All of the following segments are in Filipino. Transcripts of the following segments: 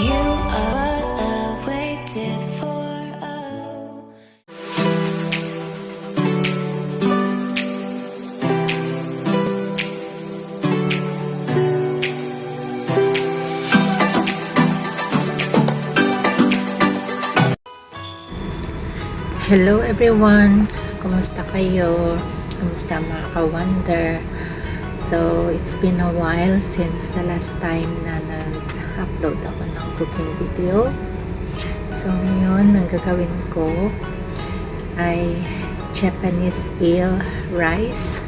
You are what I waited for. Oh. Hello everyone! Kumusta kayo? Kumusta mga ka-wonder? So, it's been a while since the last time na nag-upload ako ng cooking video. So, ngayon, ang gagawin ko ay Japanese eel rice.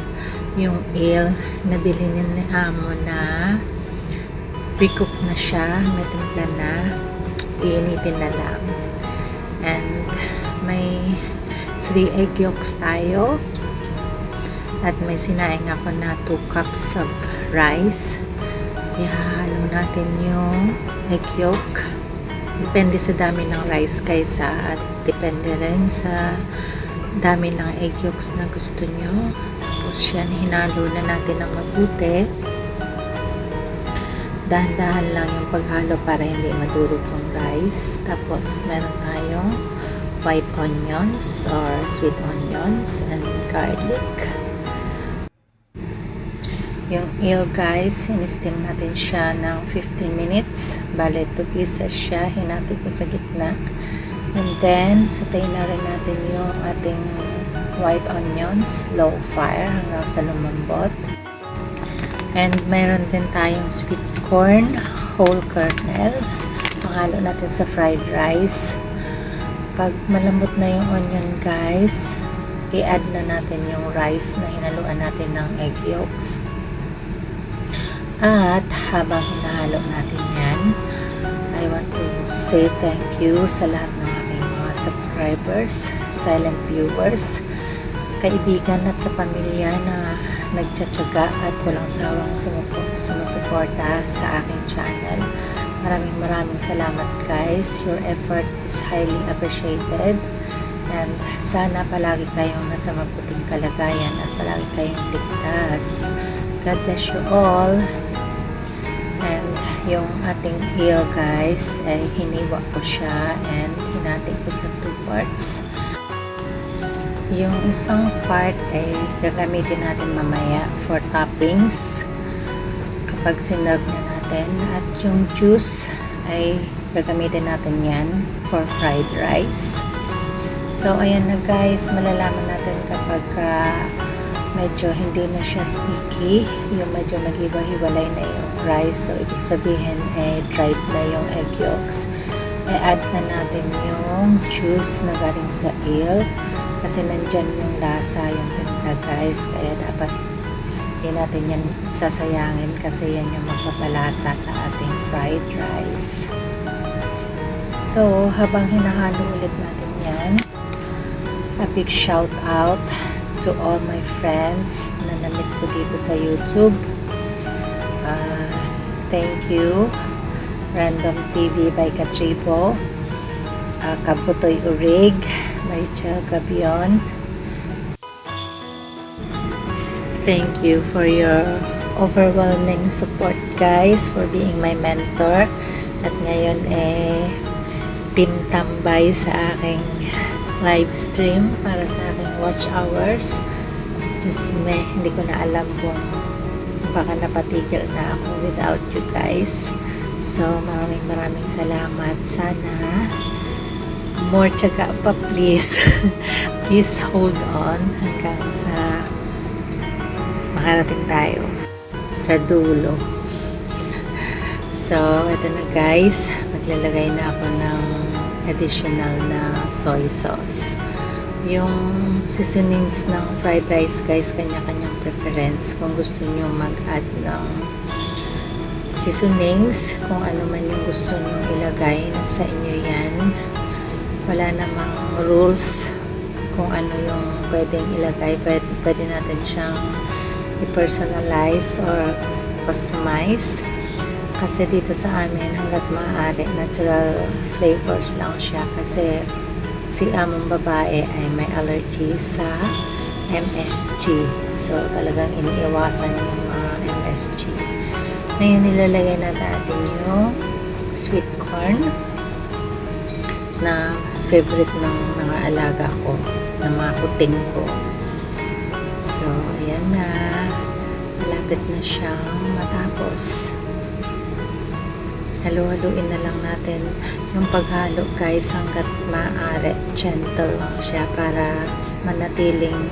Yung eel na bilhin ni Amo na pre-cook na siya, may timpla na, iinitin na lang. And may 3 egg yolks tayo at may sinaing ako na 2 cups of rice. Ihalo natin yung egg yolk, depende sa dami ng rice kaysa at depende rin sa dami ng egg yolks na gusto nyo. Tapos yan, hinalo na natin ng mabuti. Dahan-dahan lang yung paghalo para hindi madurog yung rice. Tapos meron tayong white onions or sweet onions and garlic. Yung eel guys, in-steam natin siya ng 15 minutes. Bale, 2 pieces siya. Hinati ko sa gitna. And then, sautein na rin natin yung ating white onions, low fire hanggang sa lumambot. And mayroon din tayong sweet corn, whole kernel. Panghalo natin sa fried rice. Pag malambot na yung onion guys, i-add na natin yung rice na hinaluan natin ng egg yolks. At habang hinahalo natin yan, I want to say thank you sa lahat ng aking mga subscribers, silent viewers, kaibigan at kapamilya na nagtsatsaga at walang sawang sumusuporta sa aking channel. Maraming salamat guys. Your effort is highly appreciated. And sana palagi kayong nasa mabuting kalagayan at palagi kayong ligtas. God bless you all. And yung ating eel guys, ay hiniwa ko siya and hinati ko sa 2 parts. Yung isang part ay gagamitin natin mamaya for toppings kapag sinerve na natin, at yung juice ay gagamitin natin yan for fried rice. So ayan na guys, malalaman natin kapag medyo hindi na siya sticky, yung medyo naghiwa-hiwalay na yung rice, so ibig sabihin dried na yung egg yolks. I-add na natin yung juice na galing sa eel kasi nandyan yung lasa, yung timpla guys, kaya dapat hindi natin yan sasayangin kasi yan yung magpapalasa sa ating fried rice. So, habang hinahalo ulit natin yan, a big shout out to all my friends na na-meet ko dito sa YouTube. Thank you. Random TV by Katribo, Kabutoy Urig, Marichel Gabion. Thank you for your overwhelming support guys, for being my mentor. At ngayon tinatambay sa aking live stream para sa aking watch hours. Just hindi ko na alam kung baka napatigil na ako without you guys. So maraming salamat. Sana more tiyaga pa please. Please hold on hanggang sa makarating tayo sa dulo. So, ito na guys, maglalagay na ako ng additional na soy sauce. Yung seasonings ng fried rice guys, kanya-kanyang preference. Kung gusto nyo mag-add ng seasonings, kung ano man yung gusto nyo ilagay, sa inyo yan. Wala namang rules kung ano yung pwedeng ilagay. Pwede natin siyang i-personalize or customized, kasi dito sa amin hanggat maaari natural flavors lang siya kasi si among babae ay may allergy sa MSG, so talagang iniiwasan yung mga MSG. Ngayon nilalagay na natin yung sweet corn na favorite ng mga alaga ko, ng mga kuting ko. So, ayan na. Malapit na siyang matapos. Halo-haluin na lang natin yung paghalo, guys, hanggat maaari. Gentle lang siya para manatiling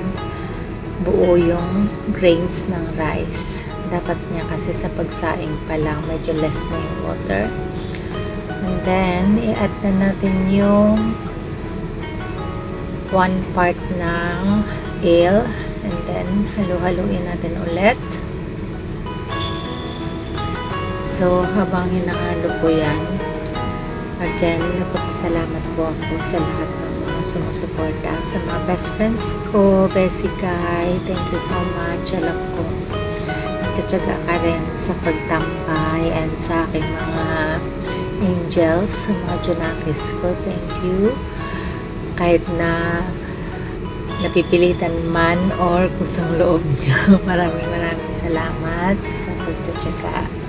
buo yung grains ng rice. Dapat niya kasi sa pagsaing pa lang medyo less na yung water. And then, i-add na natin yung 1 part ng ale. And then, halo-haluin natin ulit. So, habang hinahalo ko yan, again, nagpapasalamat po ako sa lahat ng mga sumusuporta, sa mga best friends ko, Bessie Kai, thank you so much. Alam ko, nagtsatsaga ka rin sa pagtampay and sa aking mga angels, sa mga Junakis ko, thank you. Kahit na napipilitan man or kusang loob nyo, maraming salamat sa pagtsatsaga.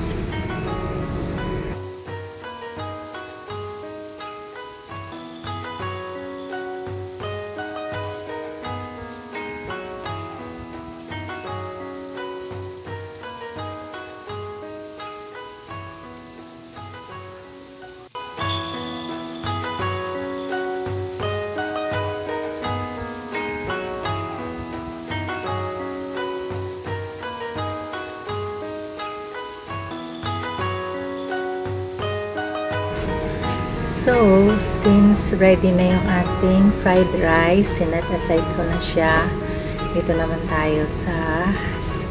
So, since ready na yung ating fried rice, sinet aside ko na siya. Dito naman tayo sa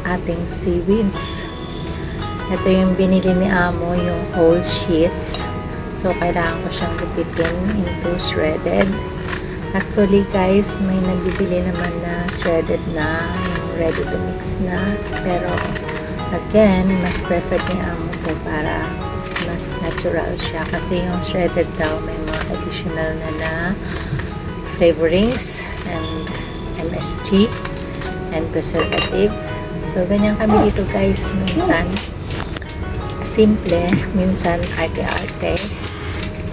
ating seaweeds. Ito yung binili ni Amo, yung whole sheets. So, kailangan ko siyang lupitin into shredded. Actually, guys, may nagbibili naman na shredded na, yung ready to mix na. Pero, again, mas preferred ni Amo ko para mas natural siya kasi yung shredded daw may mga additional na flavorings and MSG and preservative. So, ganyan kami dito, guys. Minsan simple, minsan arte-arte.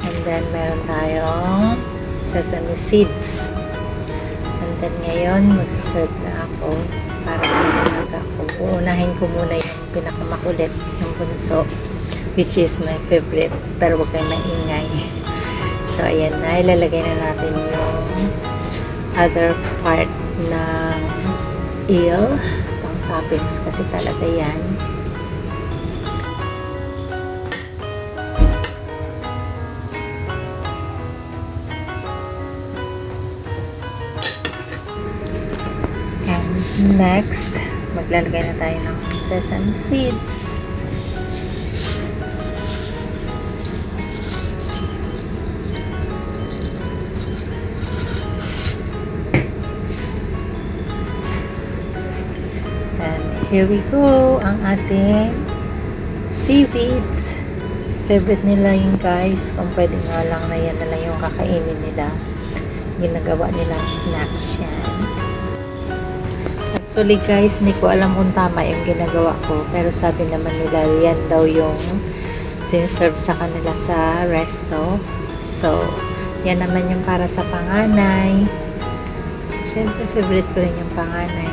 And then, meron tayong sesame seeds. And then, ngayon, magsaserve na ako para sa alaga ko. Uunahin ko muna yung pinakamakulit, yung bunso, which is my favorite, pero huwag kayo maingay. So, ayan na, ilalagay na natin yung other part ng eel, pang toppings kasi talaga yan. And next, maglalagay na tayo ng sesame seeds. Here we go, ang ating seaweeds. Favorite nila yun, guys. Kung pwede nga lang na yan na lang yung kakainin nila. Ginagawa nilang snacks yan. Actually, guys, hindi ko alam kung tama yung ginagawa ko. Pero sabi naman nila, yan daw yung siniserve sa kanila sa resto. So, yan naman yung para sa panganay. Siyempre, favorite ko rin yung panganay.